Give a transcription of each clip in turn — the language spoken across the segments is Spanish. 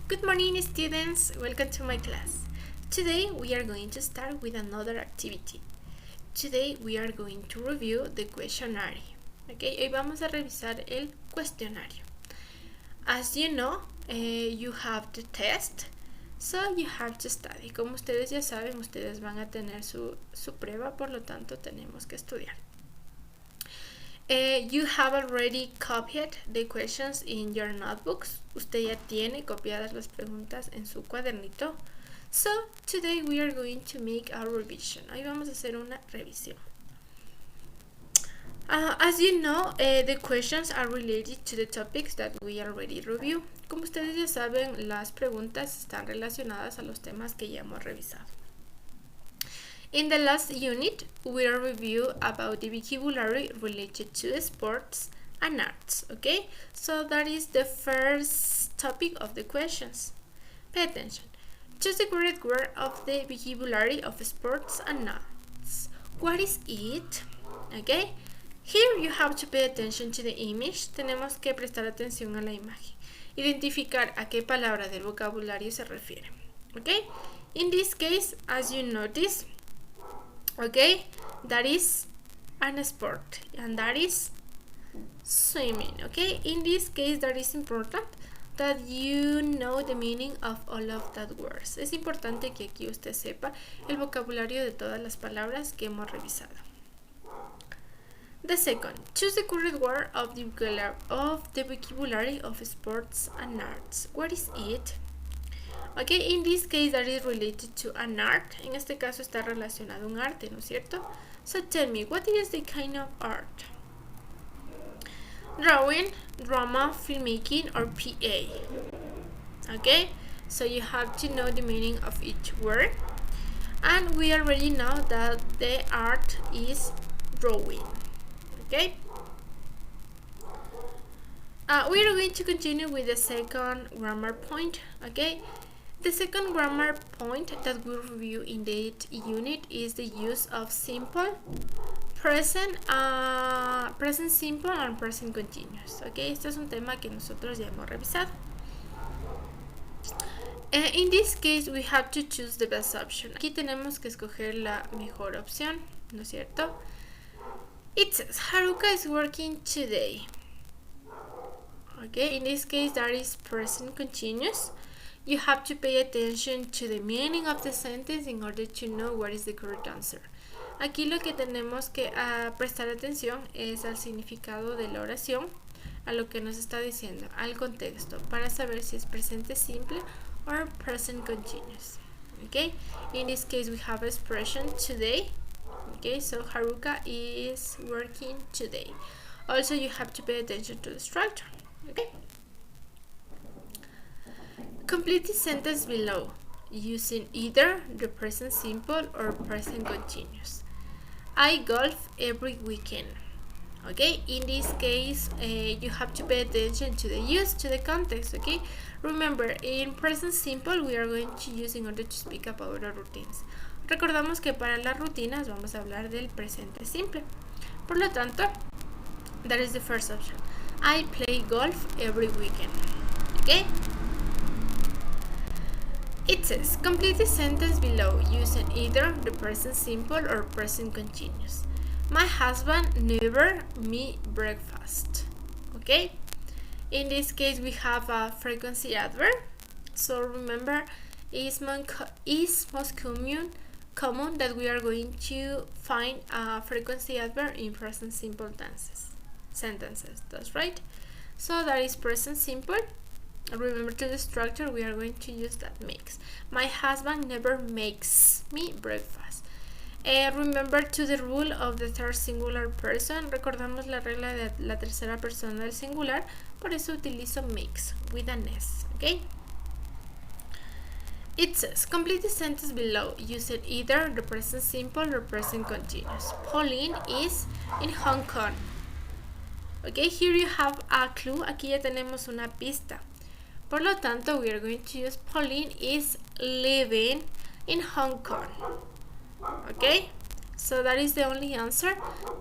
Good morning, students. Welcome to my class. Today we are going to start with another activity. Today we are going to review the questionnaire. Okay, hoy vamos a revisar el cuestionario. As you know, you have the test, so you have to study. Como ustedes ya saben, ustedes van a tener su prueba, por lo tanto tenemos que estudiar. You have already copied the questions in your notebooks. Usted ya tiene copiadas las preguntas en su cuadernito. So, today we are going to make a revision. Hoy vamos a hacer una revisión. As you know, the questions are related to the topics that we already reviewed. Como ustedes ya saben, las preguntas están relacionadas a los temas que ya hemos revisado. In the last unit, we will review about the vocabulary related to sports and arts, okay? So that is the first topic of the questions. Pay attention. Choose the correct word of the vocabulary of sports and arts. What is it? Okay? Here you have to pay attention to the image. Tenemos que prestar atención a la imagen. Identificar a qué palabra del vocabulario se refiere. Okay? In this case, as you notice, okay, that is an sport and that is swimming. Okay, in this case that is important that you know the meaning of all of that words. Es importante que aquí usted sepa el vocabulario de todas las palabras que hemos revisado. The second, choose the correct word of the vocabulary of sports and arts. What is it? Okay, in this case that is related to an art. En este caso está relacionado a un arte, ¿no es cierto? So tell me, what is the kind of art? Drawing, drama, filmmaking, or PA. Okay, so you have to know the meaning of each word. And we already know that the art is drawing. Okay. We are going to continue with the second grammar point. Okay. The second grammar point that we'll review in the unit is the use of simple, present simple, and present continuous. Okay, este es un tema que nosotros ya hemos revisado. In this case, we have to choose the best option. Aquí tenemos que escoger la mejor opción, ¿no es cierto? It says, Haruka is working today. Okay, in this case, that is present continuous. You have to pay attention to the meaning of the sentence in order to know what is the correct answer. Aquí lo que tenemos que prestar atención es al significado de la oración, a lo que nos está diciendo, al contexto, para saber si es presente simple or present continuous. Okay, in this case we have expression today. Okay, so Haruka is working today. Also, you have to pay attention to the structure. Okay. Complete the sentence below using either the present simple or present continuous. I golf every weekend. Okay, in this case, you have to pay attention to the use, to the context. Okay, remember, in present simple we are going to use in order to speak about our routines. Recordamos que para las rutinas vamos a hablar del presente simple. Por lo tanto, that is the first option. I play golf every weekend. Okay. It says, complete the sentence below using either the present simple or present continuous. My husband never me breakfast. Okay? In this case, we have a frequency adverb. So remember, it's most common that we are going to find a frequency adverb in present simple sentences. That's right. So that is present simple. Remember, to the structure we are going to use that makes. My husband never makes me breakfast. Remember, to the rule of the third singular person. Recordamos la regla de la tercera persona del singular. Por eso utilizo makes with an S. Okay. It says, complete the sentence below using either the present simple or present continuous. Pauline is in Hong Kong. Okay, here you have a clue. Aquí ya tenemos una pista. Por lo tanto, we are going to use Pauline is living in Hong Kong. Okay, so that is the only answer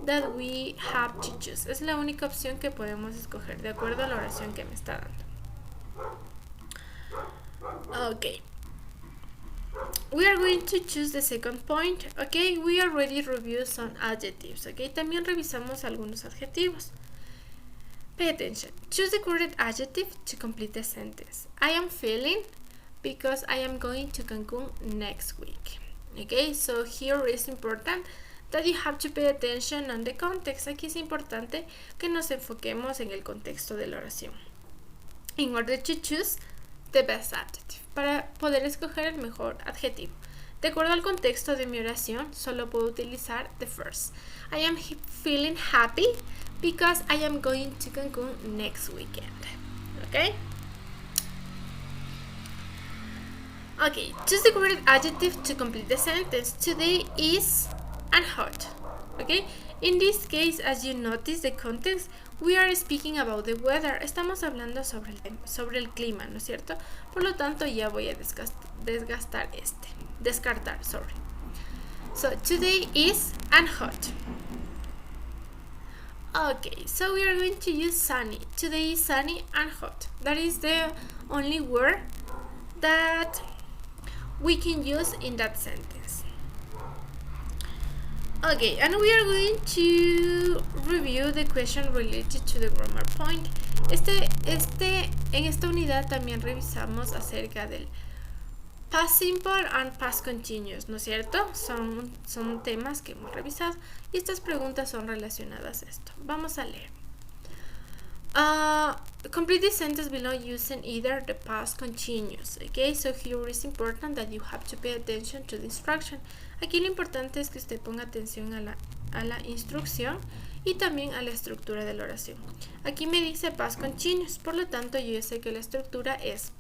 that we have to choose. Es la única opción que podemos escoger de acuerdo a la oración que me está dando. Okay. We are going to choose the second point. Okay, we already reviewed some adjectives. Okay, también revisamos algunos adjetivos. Pay attention. Choose the correct adjective to complete the sentence. I am feeling because I am going to Cancun next week. Okay, so here is important that you have to pay attention on the context. Aquí es importante que nos enfoquemos en el contexto de la oración. In order to choose the best adjective, para poder escoger el mejor adjetivo. De acuerdo al contexto de mi oración, solo puedo utilizar the first. I am feeling happy because I am going to Cancun next weekend. Okay? Okay, choose the correct adjective to complete the sentence. Today is and hot. Okay? In this case, as you notice the context, we are speaking about the weather. Estamos hablando sobre el clima, ¿no es cierto? Por lo tanto, ya voy a descartar. Sorry. So, today is and hot. Okay, so we are going to use sunny. Today is sunny and hot. That is the only word that we can use in that sentence. Okay, and we are going to review the question related to the grammar point. En esta unidad también revisamos acerca del past simple and past continuous, ¿no es cierto? Son temas que hemos revisado y estas preguntas son relacionadas a esto. Vamos a leer. Complete the sentence below using either the past continuous. Okay, so here is important that you have to pay attention to the instruction. Aquí lo importante es que usted ponga atención a la instrucción y también a la estructura de la oración. Aquí me dice past continuous, por lo tanto yo sé que la estructura es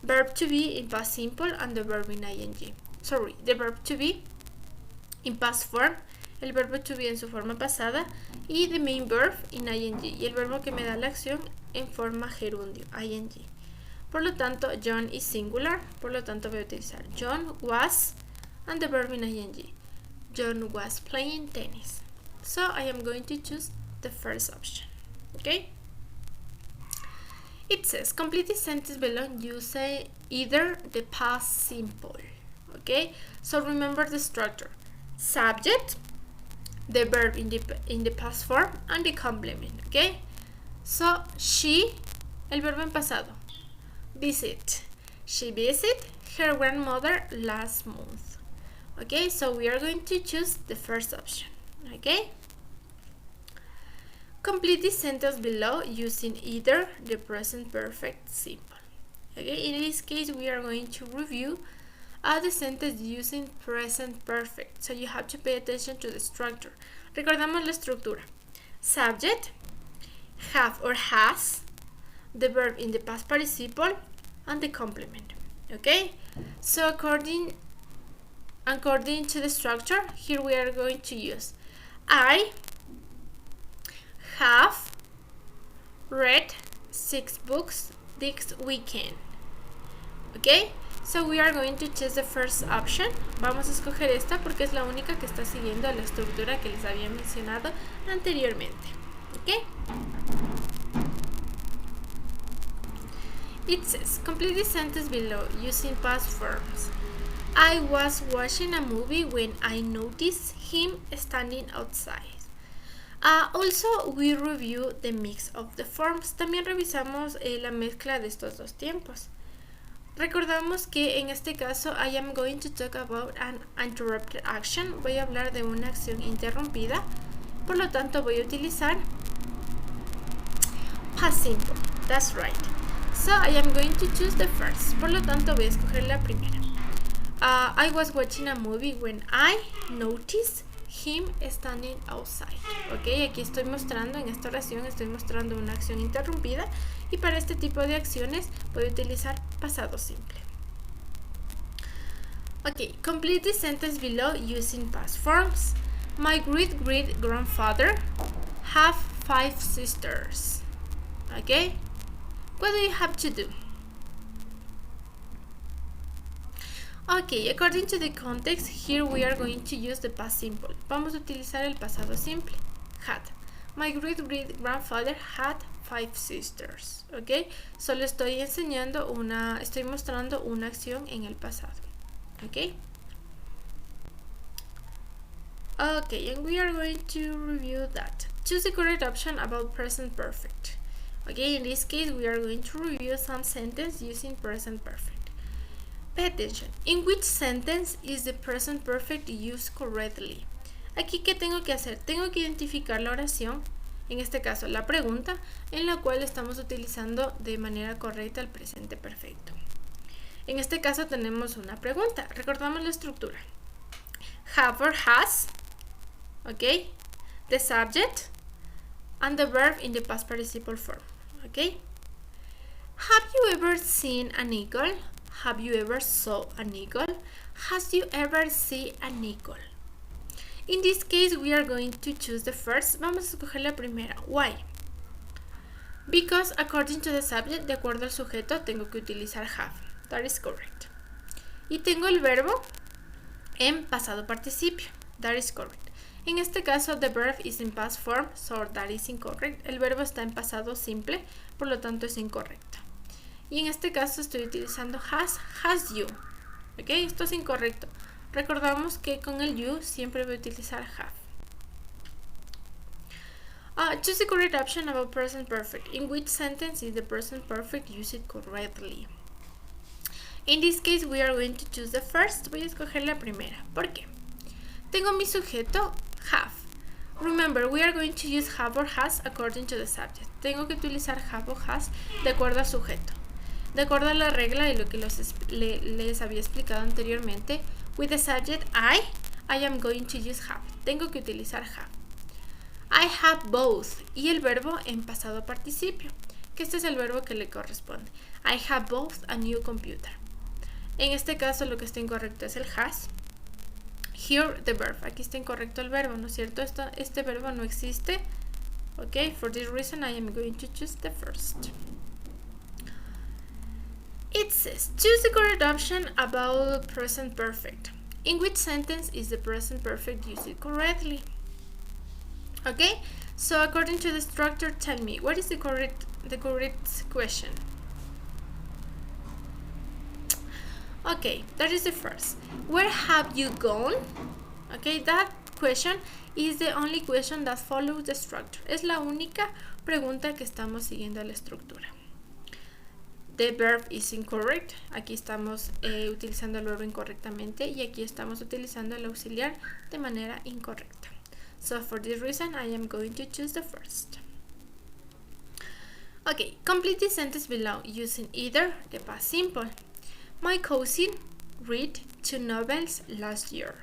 verb to be in past simple and the verb in ing. Sorry, the verb to be in past form, el verbo to be en su forma pasada y the main verb in ing, y el verbo que me da la acción en forma gerundio, ing. Por lo tanto, John is singular, por lo tanto voy a utilizar John was and the verb in ing. John was playing tennis. So I am going to choose the first option. Okay? It says, complete the sentence below using either the past simple. Okay? So remember the structure. Subject, the verb in the past form, and the complement. Okay? So, she, el verbo en pasado. Visit. She visited her grandmother last month. Okay? So, we are going to choose the first option. Okay? Complete the sentence below using either the present perfect simple. Okay? In this case, we are going to review the sentence using present perfect. So you have to pay attention to the structure. Recordamos la estructura. Subject, have or has, the verb in the past participle, and the complement. Okay? So according to the structure, here we are going to use I have read 6 books this weekend. Okay? So we are going to choose the first option. Vamos a escoger esta porque es la única que está siguiendo la estructura que les había mencionado anteriormente. Okay? It says, complete the sentence below using past forms. I was watching a movie when I noticed him standing outside. Also, we review the mix of the forms. También revisamos la mezcla de estos dos tiempos. Recordamos que en este caso I am going to talk about an interrupted action. Voy a hablar de una acción interrumpida. Por lo tanto voy a utilizar past simple. That's right. So I am going to choose the first. Por lo tanto voy a escoger la primera. I was watching a movie when I noticed him standing outside. Ok, aquí estoy mostrando, en esta oración estoy mostrando una acción interrumpida. Y para este tipo de acciones voy a utilizar pasado simple. Ok, complete the sentence below using past forms. My great-great-grandfather have 5 sisters. Ok, what do you have to do? Ok, according to the context, here we are going to use the past simple. Vamos a utilizar el pasado simple. Had. My great-great-grandfather had 5 sisters. Ok, solo estoy mostrando una acción en el pasado. Ok. Okay, and we are going to review that. Choose the correct option about present perfect. Okay, in this case, we are going to review some sentence using present perfect. Pay attention. In which sentence is the present perfect used correctly? Aquí, ¿qué tengo que hacer? Tengo que identificar la oración, en este caso la pregunta, en la cual estamos utilizando de manera correcta el presente perfecto. En este caso tenemos una pregunta. Recordamos la estructura. Have or has, okay, the subject, and the verb in the past participle form. Okay. Have you ever seen an eagle? Have you ever saw an eagle? Has you ever seen an eagle? In this case, we are going to choose the first. Vamos a escoger la primera. Why? Because according to the subject, de acuerdo al sujeto, tengo que utilizar have. That is correct. Y tengo el verbo en pasado participio. That is correct. En este caso, the verb is in past form, so that is incorrect. El verbo está en pasado simple, por lo tanto es incorrecta. Y en este caso estoy utilizando has you. Ok, esto es incorrecto. Recordamos que con el you siempre voy a utilizar have. Choose the correct option about present perfect. In which sentence is the present perfect used correctly? In this case, we are going to choose the first. Voy a escoger la primera. ¿Por qué? Tengo mi sujeto have. Remember, we are going to use have or has according to the subject. Tengo que utilizar have or has de acuerdo al sujeto. De acuerdo a la regla y lo que les había explicado anteriormente, with the subject I am going to use have. Tengo que utilizar have. I have both. Y el verbo en pasado participio, que este es el verbo que le corresponde. I have both a new computer. En este caso lo que está incorrecto es el has. Here the verb. Aquí está incorrecto el verbo, ¿no es cierto? Este verbo no existe. Ok, for this reason I am going to choose the first. It says, choose the correct option about present perfect. In which sentence is the present perfect used correctly? Okay, so according to the structure, tell me, what is the correct question? Okay, that is the first. Where have you gone? Okay, that question is the only question that follows the structure. Es la única pregunta que estamos siguiendo la estructura. The verb is incorrect. Aquí estamos utilizando el verbo incorrectamente y aquí estamos utilizando el auxiliar de manera incorrecta. So for this reason, I am going to choose the first. Okay, complete the sentence below using either the past simple. My cousin read 2 novels last year.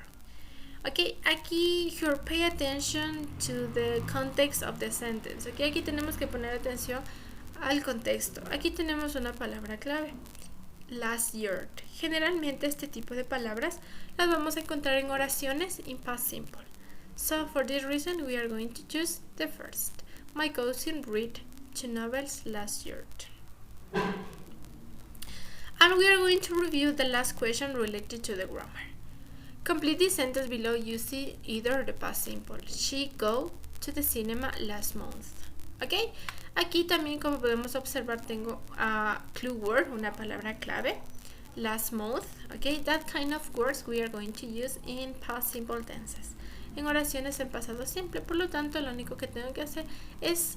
Okay, aquí here pay attention to the context of the sentence. Okay, aquí tenemos que poner atención al contexto. Aquí tenemos una palabra clave. Last year. Generalmente este tipo de palabras las vamos a encontrar en oraciones in past simple. So for this reason we are going to choose the first. My cousin read 2 novels last year. And we are going to review the last question related to the grammar. Complete the sentence below using either the past simple. She go to the cinema last month. Okay? Aquí también, como podemos observar, tengo a clue word, una palabra clave. Last month. Okay? That kind of words we are going to use in past simple tenses. En oraciones en pasado simple. Por lo tanto, lo único que tengo que hacer es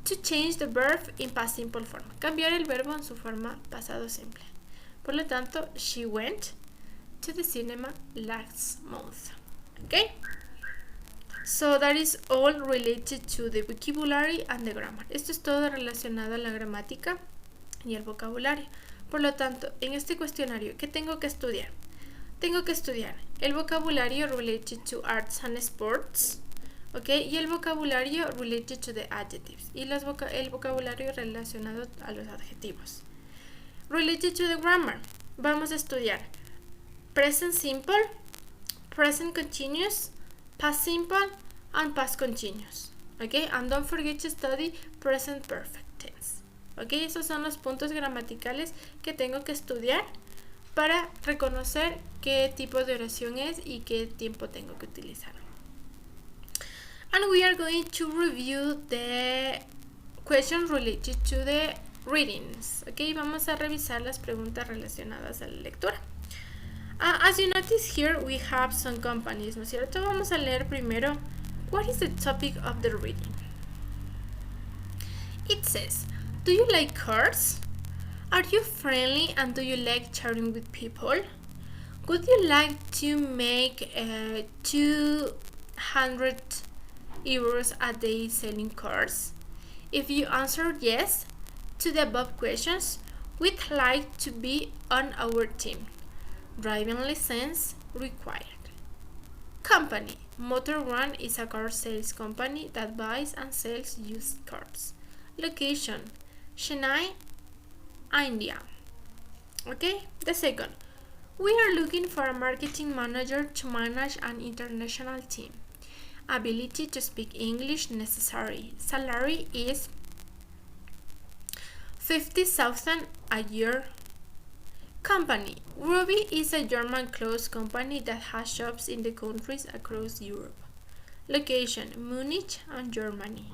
to change the verb in past simple form. Cambiar el verbo en su forma pasado simple. Por lo tanto, she went to the cinema last month. Okay? So that is all related to the vocabulary and the grammar. Esto es todo relacionado a la gramática y el vocabulario. Por lo tanto, en este cuestionario, ¿qué tengo que estudiar? Tengo que estudiar el vocabulario related to arts and sports, ¿ok? Y el vocabulario related to the adjectives. Y el vocabulario relacionado a los adjetivos. Related to the grammar, vamos a estudiar present simple, present continuous, past simple, and past continuous. Okay, and don't forget to study present perfect tense. Okay, esos son los puntos gramaticales que tengo que estudiar para reconocer qué tipo de oración es y qué tiempo tengo que utilizar. And we are going to review the questions related to the readings. Ok, vamos a revisar las preguntas relacionadas a la lectura. As you notice here, we have some companies, ¿no es cierto? Vamos a leer primero, what is the topic of the reading? It says, do you like cars? Are you friendly and do you like chatting with people? Would you like to make 200 euros a day selling cars? If you answer yes to the above questions, we'd like to be on our team. Driving license required. Company. Motor One is a car sales company that buys and sells used cars. Location. Chennai, India. Okay, the second. We are looking for a marketing manager to manage an international team. Ability to speak English necessary. Salary is 50,000 a year. Company. Ruby is a German clothes company that has shops in the countries across Europe. Location. Munich and Germany.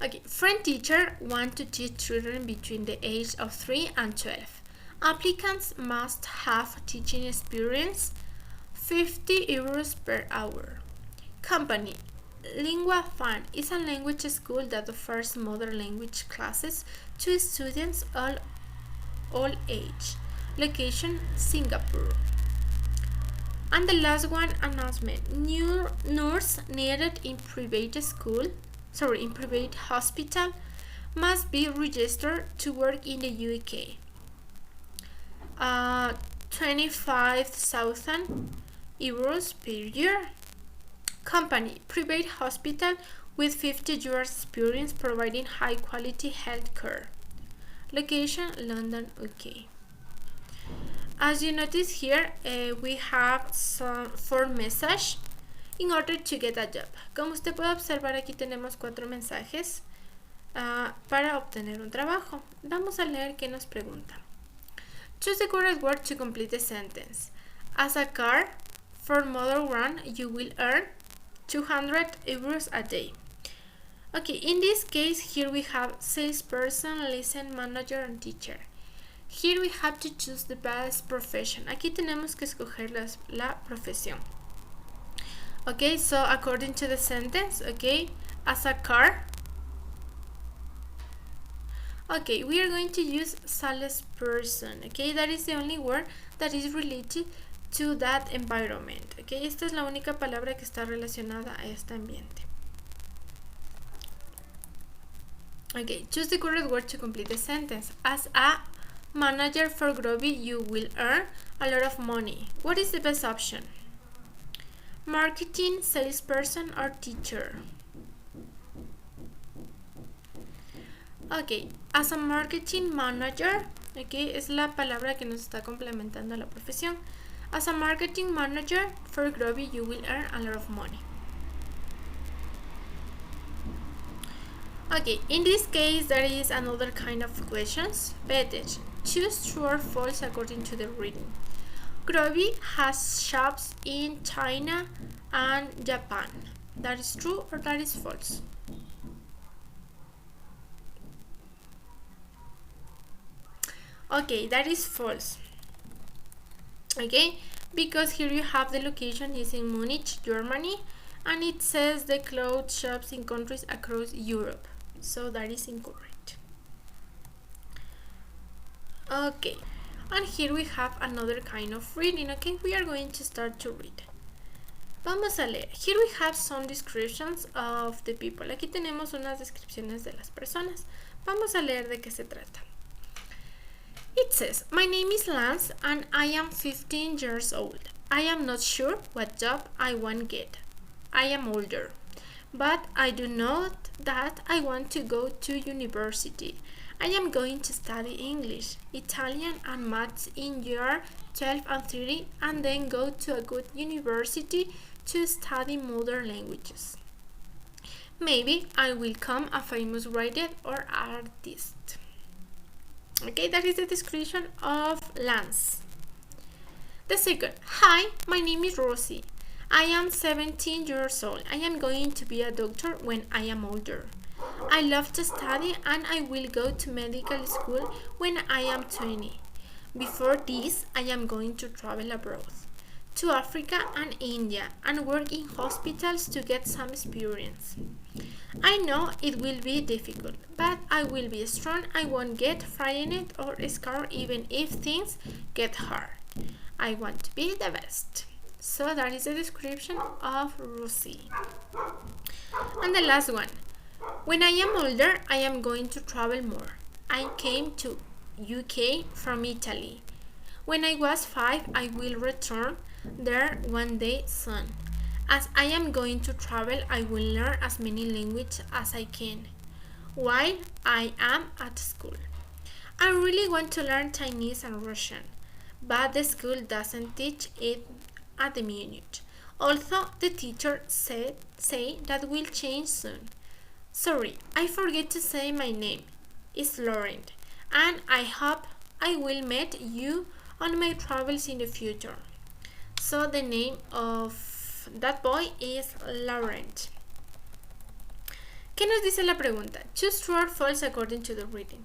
Okay, French teacher want to teach children between the age of 3 and 12. Applicants must have teaching experience, 50 euros per hour. Company. Lingua Fan is a language school that offers modern language classes to students all age. Location, Singapore. And the last one, announcement. New nurse needed in private hospital must be registered to work in the UK. 25,000 euros per year. Company. Private hospital with 50 years experience providing high quality health care. Location, London, UK. As you notice here, we have some 4 messages in order to get a job. Como usted puede observar, aquí tenemos 4 mensajes para obtener un trabajo. Vamos a leer qué nos pregunta. Choose the correct word to complete the sentence. As a car for Model 1, you will earn 200 euros a day. Okay, in this case, here we have salesperson, license manager, and teacher. Here we have to choose the best profession. Aquí tenemos que escoger la profesión. Okay, so according to the sentence, okay, as a car. Okay, we are going to use salesperson. Okay, that is the only word that is related to that environment. Okay, esta es la única palabra que está relacionada a este ambiente. Okay, choose the correct word to complete the sentence. As a manager for Groby, you will earn a lot of money. What is the best option? Marketing, salesperson, or teacher? Okay, as a marketing manager, okay, es la palabra que nos está complementando la profesión. As a marketing manager for Groby, you will earn a lot of money. Okay, in this case, there is another kind of questions. Pay attention. Choose true or false according to the reading. Groby has shops in China and Japan. That is true or that is false? Okay, that is false. Okay, because here you have the location is in Munich, Germany, and it says the clothes shops in countries across Europe. So that is incorrect. Okay, and here we have another kind of reading. Okay, we are going to start to read. Vamos a leer. Here we have some descriptions of the people. Aquí tenemos unas descripciones de las personas. Vamos a leer de qué se trata. It says, my name is Lance and I am 15 years old. I am not sure what job I want to get. I am older, but I do know that I want to go to university. I am going to study English, Italian and maths in year 12 and 13 and then go to a good university to study modern languages. Maybe I will become a famous writer or artist. Okay, that is the description of Lance. The second, hi, my name is Rosie. I am 17 years old. I am going to be a doctor when I am older. I love to study and I will go to medical school when I am 20. Before this, I am going to travel abroad to Africa and India and work in hospitals to get some experience. I know it will be difficult, but I will be strong. I won't get frightened or scared even if things get hard. I want to be the best. So that is the description of Rosie. And the last one. When I am older, I am going to travel more. I came to UK from Italy. When I was 5, I will return there one day soon. As I am going to travel, I will learn as many languages as I can while I am at school. I really want to learn Chinese and Russian, but the school doesn't teach it at the minute. Although the teacher say that will change soon. Sorry, I forget to say my name. It's Lauren, and I hope I will meet you on my travels in the future. So the name of that boy is Laurent. ¿Qué nos dice la pregunta? Choose true or false according to the reading.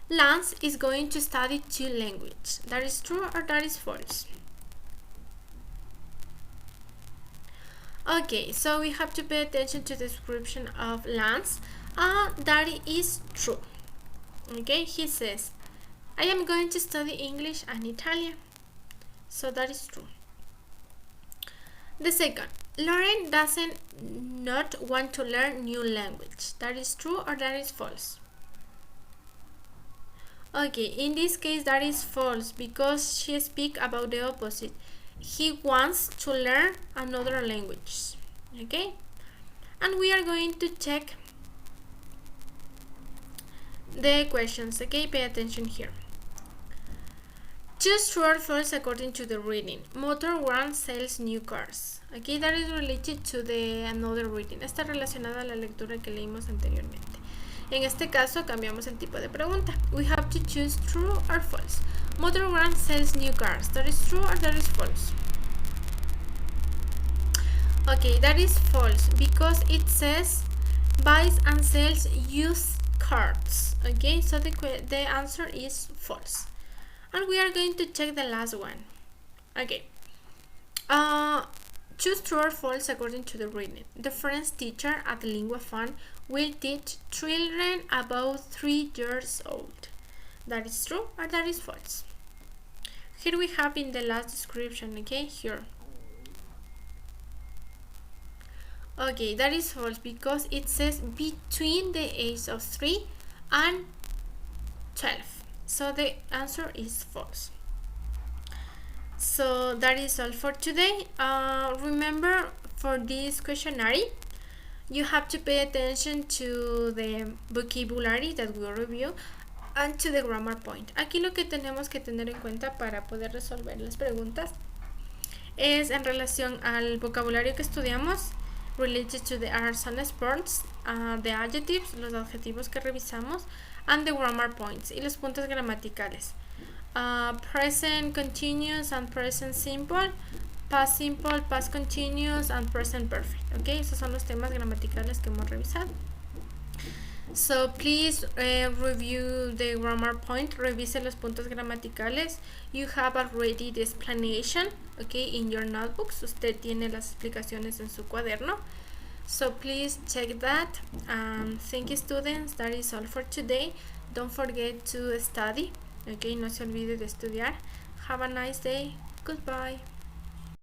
Lance is going to study 2 languages. That is true or that is false? Okay, so we have to pay attention to the description of Lance. That is true. Okay, he says, I am going to study English and Italian. So that is true. The second, Lauren doesn't not want to learn new language. That is true or that is false? Okay, in this case that is false because she speaks about the opposite. He wants to learn another language. Okay, and we are going to check the questions. Okay, pay attention here. Choose true or false according to the reading. Motor One sells new cars. Okay, that is related to the another reading. Está relacionada a la lectura que leímos anteriormente. En este caso cambiamos el tipo de pregunta. We have to choose true or false. Motor One sells new cars. That is true or that is false? Okay, that is false because it says buys and sells used cars. Okay, so the answer is false. And we are going to check the last one. Okay. Choose true or false according to the reading. The French teacher at Lingua Fun will teach children about 3 years old. That is true or that is false? Here we have in the last description, okay, here. Okay, that is false because it says between the age of 3 and 12. So the answer is false. So that is all for today. Remember, for this questionnaire, you have to pay attention to the vocabulary that we review and to the grammar point. Aquí lo que tenemos que tener en cuenta para poder resolver las preguntas es en relación al vocabulario que estudiamos, related to the arts and sports, the adjectives, los adjetivos que revisamos, and the grammar points, y los puntos gramaticales. Present continuous and present simple, past simple, past continuous, and present perfect. Okay, esos son los temas gramaticales que hemos revisado. So please review the grammar point, revise los puntos gramaticales. You have already the explanation, okay, in your notebooks. Usted tiene las explicaciones en su cuaderno. So please check that. Thank you, students. That is all for today. Don't forget to study. Okay, no se olvide de estudiar. Have a nice day. Goodbye.